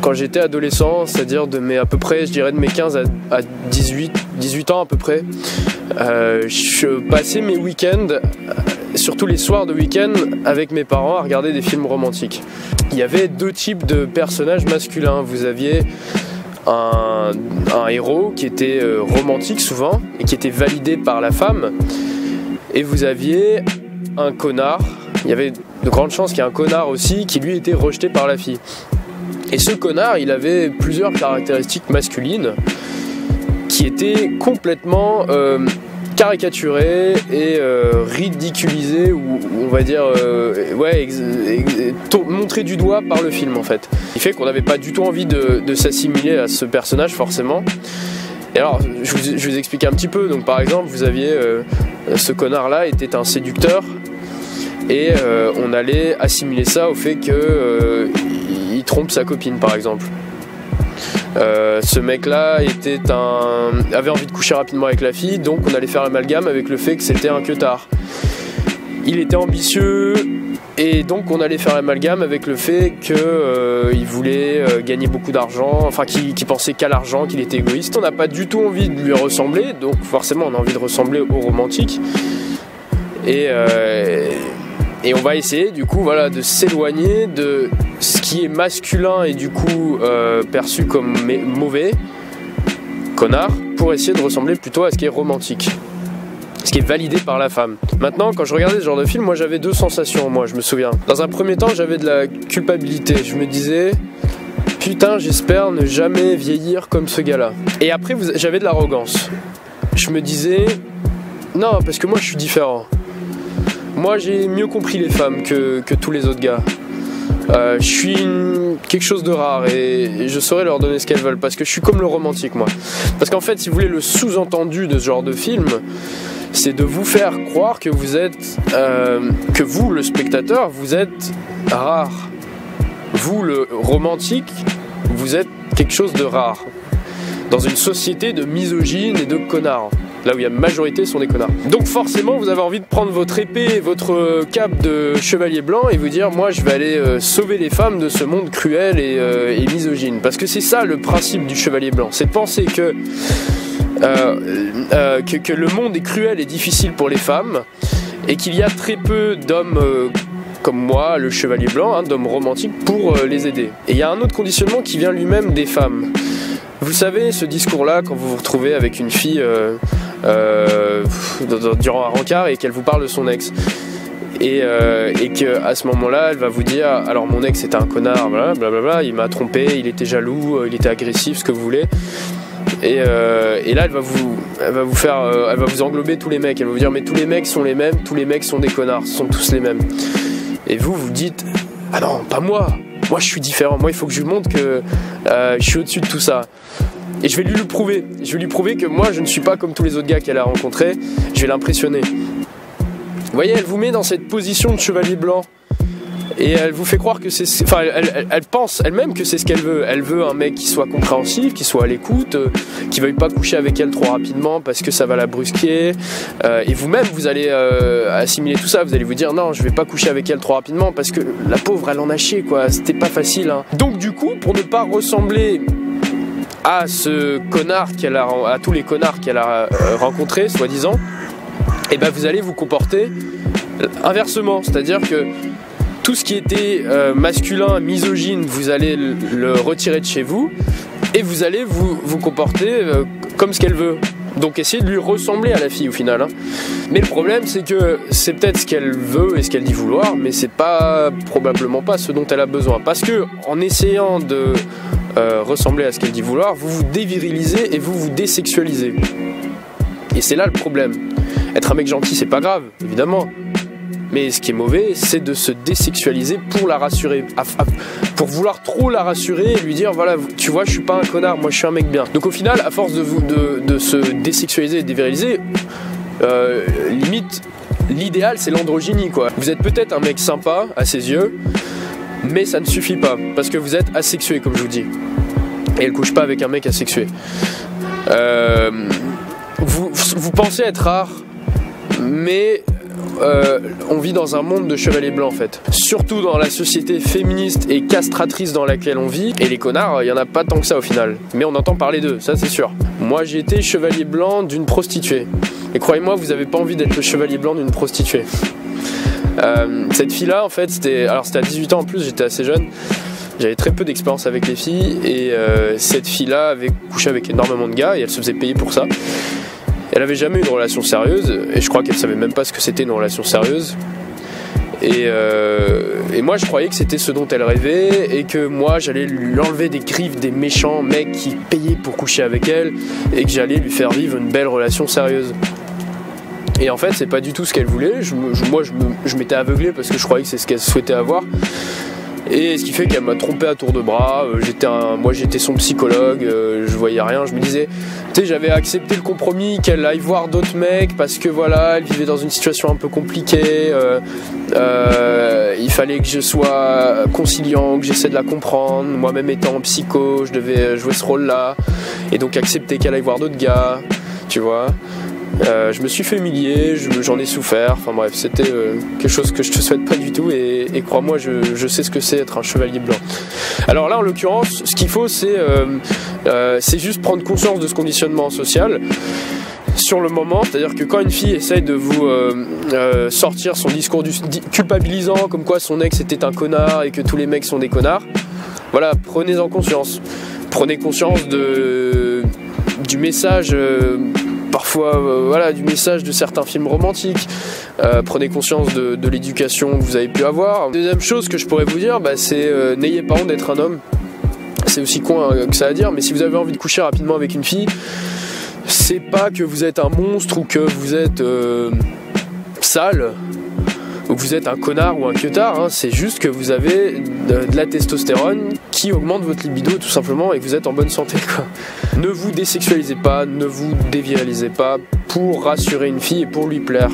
quand j'étais adolescent, c'est-à-dire à peu près, je dirais de mes 15 à 18 ans à peu près, je passais mes week-ends, surtout les soirs de week-end, avec mes parents à regarder des films romantiques. Il y avait deux types de personnages masculins. Vous aviez un héros qui était romantique souvent et qui était validé par la femme, et vous aviez un connard. Il y avait de grandes chances qu'il y ait un connard aussi qui lui était rejeté par la fille. Et ce connard, il avait plusieurs caractéristiques masculines qui étaient complètement caricaturées et ridiculisées, ou on va dire montrées du doigt par le film en fait. Il fait qu'on n'avait pas du tout envie de s'assimiler à ce personnage forcément. Et alors, je vous explique un petit peu. Donc par exemple, vous aviez ce connard-là était un séducteur, et on allait assimiler ça au fait que il trompe sa copine par exemple. Ce mec-là avait envie de coucher rapidement avec la fille, donc on allait faire l'amalgame avec le fait que c'était un queutard. Il était ambitieux, et donc on allait faire l'amalgame avec le fait qu'il voulait gagner beaucoup d'argent, enfin qu'il pensait qu'à l'argent, qu'il était égoïste. On n'a pas du tout envie de lui ressembler, donc forcément on a envie de ressembler au romantique. Et on va essayer du coup de s'éloigner de ce qui est masculin et du coup perçu comme mauvais, connard, pour essayer de ressembler plutôt à ce qui est romantique, ce qui est validé par la femme. Maintenant, quand je regardais ce genre de film, moi j'avais deux sensations, je me souviens. Dans un premier temps, j'avais de la culpabilité. Je me disais, putain, j'espère ne jamais vieillir comme ce gars-là. Et après, j'avais de l'arrogance. Je me disais, non, parce que moi je suis différent. Moi j'ai mieux compris les femmes que tous les autres gars. Je suis quelque chose de rare et je saurais leur donner ce qu'elles veulent, parce que je suis comme le romantique moi. Parce qu'en fait, si vous voulez, le sous-entendu de ce genre de film, c'est de vous faire croire que vous êtes, que vous, le spectateur, vous êtes rare. Vous, le romantique, vous êtes quelque chose de rare. Dans une société de misogynes et de connards. Là où il y a la majorité sont des connards. Donc forcément vous avez envie de prendre votre épée et votre cape de chevalier blanc et vous dire, moi je vais aller sauver les femmes de ce monde cruel et misogyne. Parce que c'est ça le principe du chevalier blanc, c'est de penser que le monde est cruel et difficile pour les femmes, et qu'il y a très peu d'hommes comme moi, le chevalier blanc, d'hommes romantiques pour les aider. Et il y a un autre conditionnement qui vient lui-même des femmes. Vous savez, ce discours-là, quand vous vous retrouvez avec une fille durant un rencard et qu'elle vous parle de son ex, et qu'à ce moment-là, elle va vous dire, alors mon ex était un connard, blablabla, il m'a trompé, il était jaloux, il était agressif, ce que vous voulez. Et là, elle va vous englober tous les mecs. Elle va vous dire, mais tous les mecs sont les mêmes, tous les mecs sont des connards, sont tous les mêmes. Et vous dites, ah non, pas moi. Moi je suis différent, moi il faut que je lui montre que je suis au-dessus de tout ça. Et je vais lui le prouver. Je vais lui prouver que moi je ne suis pas comme tous les autres gars qu'elle a rencontrés. Je vais l'impressionner. Vous voyez, elle vous met dans cette position de chevalier blanc. Et elle vous fait croire que c'est... Enfin, elle pense elle-même que c'est ce qu'elle veut. Elle veut un mec qui soit compréhensif, qui soit à l'écoute, qui veuille pas coucher avec elle trop rapidement parce que ça va la brusquer. Et vous-même, vous allez assimiler tout ça. Vous allez vous dire, non, je vais pas coucher avec elle trop rapidement parce que la pauvre, elle en a chié, quoi. C'était pas facile, hein. Donc du coup, pour ne pas ressembler à ce connard à tous les connards qu'elle a rencontrés, soi-disant, et ben vous allez vous comporter inversement. C'est-à-dire que tout ce qui était masculin, misogyne, vous allez le retirer de chez vous et vous allez vous comporter comme ce qu'elle veut. Donc essayez de lui ressembler à la fille au final, hein. Mais le problème c'est que c'est peut-être ce qu'elle veut et ce qu'elle dit vouloir, mais c'est probablement pas ce dont elle a besoin. Parce que en essayant de ressembler à ce qu'elle dit vouloir, vous vous dévirilisez et vous vous désexualisez. Et c'est là le problème. Être un mec gentil, c'est pas grave, évidemment. Mais ce qui est mauvais, c'est de se désexualiser pour la rassurer, pour vouloir trop la rassurer et lui dire, voilà, tu vois, je suis pas un connard, moi je suis un mec bien. Donc au final, à force de se désexualiser et déviriliser, limite, l'idéal c'est l'androgynie, quoi. Vous êtes peut-être un mec sympa à ses yeux, mais ça ne suffit pas, parce que vous êtes asexué, comme je vous dis. Et elle couche pas avec un mec asexué. Vous pensez être rare, mais on vit dans un monde de chevaliers blancs en fait. Surtout dans la société féministe et castratrice dans laquelle on vit. Et les connards, il n'y en a pas tant que ça au final. Mais on entend parler d'eux, ça c'est sûr. Moi j'ai été chevalier blanc d'une prostituée. Et croyez-moi, vous n'avez pas envie d'être le chevalier blanc d'une prostituée. Cette fille-là, en fait, c'était à 18 ans en plus, j'étais assez jeune. J'avais très peu d'expérience avec les filles. Et cette fille-là avait couché avec énormément de gars et elle se faisait payer pour ça. Elle avait jamais eu une relation sérieuse. Et je crois qu'elle savait même pas ce que c'était une relation sérieuse. Et moi je croyais que c'était ce dont elle rêvait et que moi j'allais lui enlever des griffes des méchants mecs qui payaient pour coucher avec elle et que j'allais lui faire vivre une belle relation sérieuse. Et en fait c'est pas du tout ce qu'elle voulait. Je m'étais aveuglé parce que je croyais que c'est ce qu'elle souhaitait avoir. Et ce qui fait qu'elle m'a trompé à tour de bras. Moi j'étais son psychologue, je voyais rien. Je me disais, tu sais, j'avais accepté le compromis qu'elle aille voir d'autres mecs parce que voilà, elle vivait dans une situation un peu compliquée. Il fallait que je sois conciliant, que j'essaie de la comprendre. Moi-même étant psycho, je devais jouer ce rôle-là. Et donc accepter qu'elle aille voir d'autres gars, tu vois. Je me suis fait humilier, j'en ai souffert, enfin bref, c'était quelque chose que je te souhaite pas du tout et crois-moi, je sais ce que c'est être un chevalier blanc. Alors là, en l'occurrence, ce qu'il faut, c'est juste prendre conscience de ce conditionnement social sur le moment, c'est-à-dire que quand une fille essaye de vous sortir son discours culpabilisant, comme quoi son ex était un connard et que tous les mecs sont des connards, voilà, prenez-en conscience. Prenez conscience du message... parfois voilà, du message de certains films romantiques. Prenez conscience de l'éducation que vous avez pu avoir. Deuxième chose que je pourrais vous dire, c'est n'ayez pas honte d'être un homme. C'est aussi con que ça à dire, mais si vous avez envie de coucher rapidement avec une fille, c'est pas que vous êtes un monstre ou que vous êtes sale ou que vous êtes un connard ou un queutard, hein. C'est juste que vous avez de la testostérone qui augmente votre libido tout simplement et que vous êtes en bonne santé, quoi. Ne vous désexualisez pas, ne vous déviralisez pas pour rassurer une fille et pour lui plaire.